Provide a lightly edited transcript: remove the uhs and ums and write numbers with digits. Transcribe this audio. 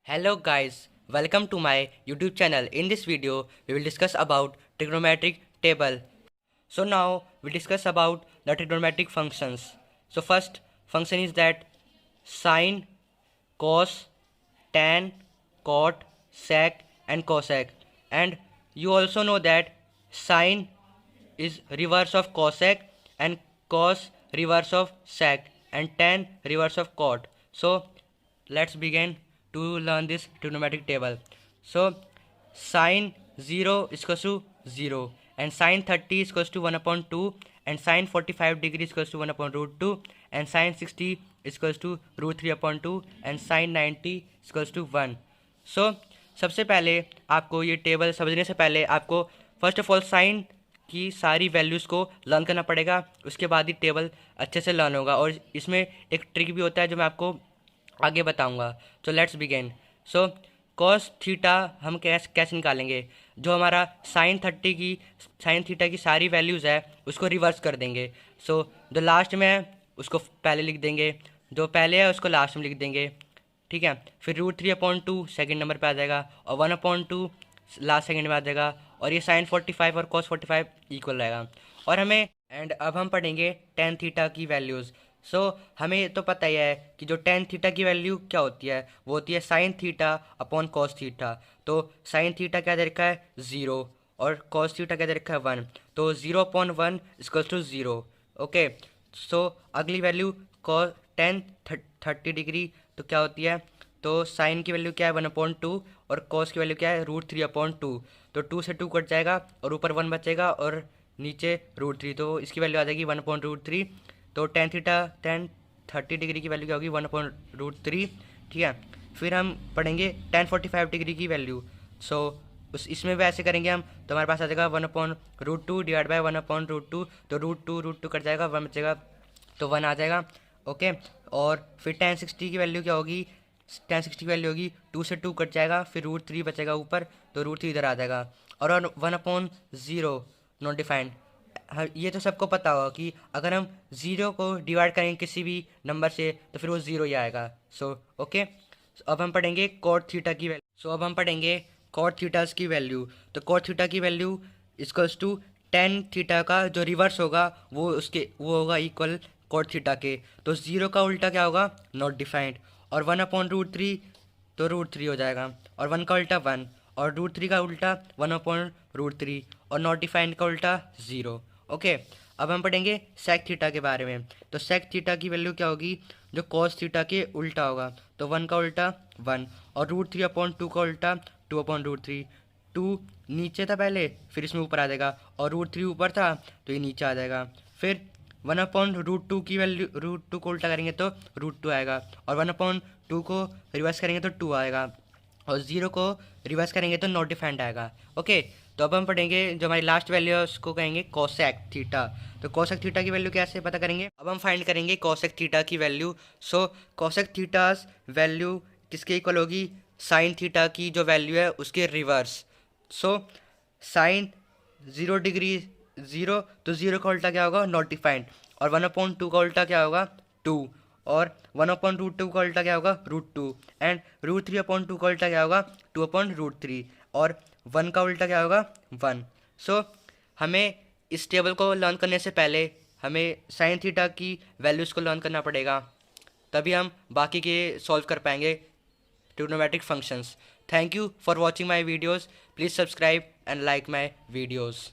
Hello guys, welcome to my YouTube channel. In this video, we will discuss about trigonometric table. So now we discuss about the trigonometric functions. So first function is that sine, cos, tan, cot, sec and cosec. And you also know that sine is reverse of cosec and cos reverse of sec and tan reverse of cot. So let's begin to learn this trigonometric table. So sine 0 is equals to 0 and sine 30 is equals to 1 upon 2 and sine 45 degree is equals to 1 upon root 2 and sine 60 is equals to root 3 upon 2 and sine 90 is equals to 1. So सबसे पहले आपको ये table समझने से पहले आपको first of all sign की सारी वैल्यूज़ को लर्न करना पड़ेगा, उसके बाद ही टेबल अच्छे से लर्न होगा। और इसमें एक ट्रिक भी होता है जो मैं आपको आगे बताऊंगा। तो let's begin. So cos theta हम कैसे निकालेंगे, जो हमारा साइन थीटा की सारी वैल्यूज़ है उसको रिवर्स कर देंगे। सो जो लास्ट में है उसको पहले लिख देंगे, जो पहले है उसको लास्ट में लिख देंगे, ठीक है। फिर रूट 3 अपॉन 2 सेकेंड नंबर पे आ जाएगा और 1 अपॉन 2 लास्ट सेकेंड में आ जाएगा और ये साइन 45 और कॉस 45 इक्वल रहेगा। और अब हम पढ़ेंगे टेन थीटा की वैल्यूज़। सो हमें तो पता ही है कि जो टेन थीटा की वैल्यू क्या होती है, वो होती है sine theta upon cos theta. तो साइन थीटा क्या दे रखा है 0 और कॉस थीटा क्या दे रखा है 1, तो 0 अपॉन 1 इक्वल्स टू 0। ओके, सो अगली वैल्यू कॉस टेन 30 डिग्री तो क्या होती है, तो साइन की वैल्यू क्या है 1 अपॉन 2 और कॉस की वैल्यू क्या है रूट 3 अपॉन 2। तो 2 से 2 कट जाएगा और ऊपर 1 बचेगा और नीचे रूट 3, तो इसकी वैल्यू आ जाएगी 1 अपॉन रूट 3। तो टेन 30 डिग्री की वैल्यू क्या होगी 1 अपॉन रूट 3, ठीक है। फिर हम पढ़ेंगे टेन 45 डिग्री की वैल्यू। सो इसमें भी ऐसे करेंगे हम, तो हमारे पास आ जाएगा 1 upon root 2 divide by 1 upon root 2, तो रूट टू कट जाएगा 1 बचेगा तो 1 आ जाएगा। ओके, और फिर टेन 60 की वैल्यू क्या होगी, टेन 60 की वैल्यू होगी 2 से 2 कट जाएगा, फिर रूट 3 बचेगा ऊपर, तो रूट 3 इधर आ जाएगा। और 1 अपॉन 0 नॉट डिफाइंड। ये तो सबको पता होगा कि अगर हम 0 को डिवाइड करेंगे किसी भी नंबर से तो फिर वो 0 ही आएगा। सो ओके, अब हम पढ़ेंगे कॉट थीटा की वैल्यू। तो कॉट थीटा की value equals to tan theta का जो रिवर्स होगा वो होगा इक्वल कॉट थीटा के। तो 0 का उल्टा क्या होगा नॉट डिफाइंड, और 1 अपॉन रूट 3 तो रूट 3 हो जाएगा, और 1 का उल्टा 1 और रूट 3 का उल्टा 1 अपॉन रूट 3 और नॉट डिफाइंड का उल्टा 0। ओके, अब हम पढ़ेंगे सेक थीटा के बारे में। तो सेक थीटा की वैल्यू क्या होगी, जो कॉस थीटा के उल्टा होगा, तो 1 का उल्टा 1 और रूट 3 अपॉन 2 का उल्टा 2 अपॉन रूट 3। 2 नीचे था पहले, फिर इसमें ऊपर आ जाएगा, और रूट 3 ऊपर था तो ये नीचे आ जाएगा। फिर 1 अपॉन रूट 2 की वैल्यू, रूट 2 को उल्टा करेंगे तो रूट 2 आएगा, और 1 अपॉन 2 को रिवर्स करेंगे तो 2 आएगा, और 0 को रिवर्स करेंगे तो नॉट डिफाइंड आएगा। ओके, तो अब हम पढ़ेंगे जो हमारी लास्ट वैल्यू है उसको कहेंगे कोसेक थीटा। तो कोसेक थीटा की वैल्यू कैसे पता करेंगे, अब हम फाइंड करेंगे कोसेक थीटा की वैल्यू। सो कोसेक थीटास वैल्यू किसके इक्वल होगी, साइन थीटा की जो वैल्यू है उसके रिवर्स। सो साइन 0 डिग्री 0, तो 0 का उल्टा क्या होगा नॉट डिफाइंड, और 1 अपॉन 2 का उल्टा क्या होगा 2, और 1 अपॉन रूट 2 का उल्टा क्या होगा रूट 2, एंड रूट 3 अपॉन 2 का उल्टा क्या होगा 2 अपॉन रूट 3, और 1 का उल्टा क्या होगा 1। सो हमें इस टेबल को लर्न करने से पहले हमें साइन थीटा की वैल्यूज़ को लर्न करना पड़ेगा, तभी हम बाकी के सॉल्व कर पाएंगे trigonometric functions. Thank you for watching my videos. Please subscribe and like my videos.